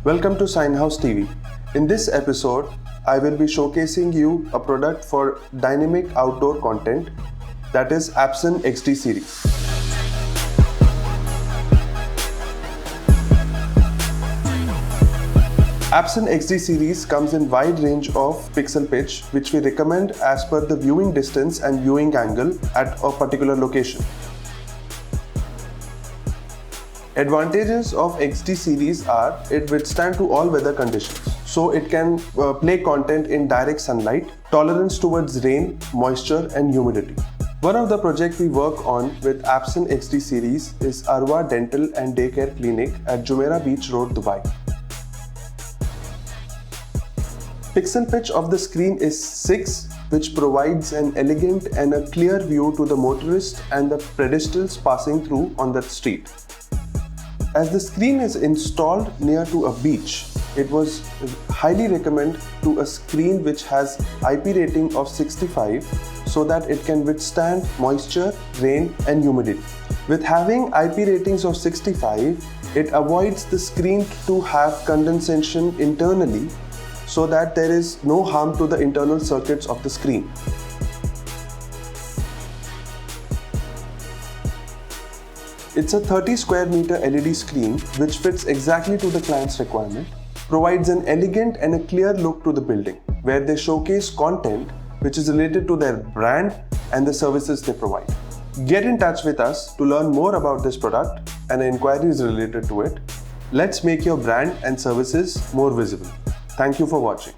Welcome to SIGNHOUSE TV. In this episode, I will be showcasing you a product for dynamic outdoor content, that is Absen XD Series. Absen XD Series comes in wide range of pixel pitch, which we recommend as per the viewing distance and viewing angle at a particular location. Advantages of XD series are it withstands to all weather conditions. So it can play content in direct sunlight, tolerance towards rain, moisture and humidity. One of the projects we work on with Absen XD series is Arwa Dental and Daycare Clinic at Jumeirah Beach Road, Dubai. Pixel pitch of the screen is 6, which provides an elegant and a clear view to the motorist and the pedestrians passing through on the street. As the screen is installed near to a beach, it was highly recommended to a screen which has IP rating of 65 so that it can withstand moisture, rain and humidity. With having IP ratings of 65, it avoids the screen to have condensation internally so that there is no harm to the internal circuits of the screen. It's a 30 square meter LED screen which fits exactly to the client's requirement, provides an elegant and a clear look to the building, where they showcase content which is related to their brand and the services they provide. Get in touch with us to learn more about this product and inquiries related to it. Let's make your brand and services more visible. Thank you for watching.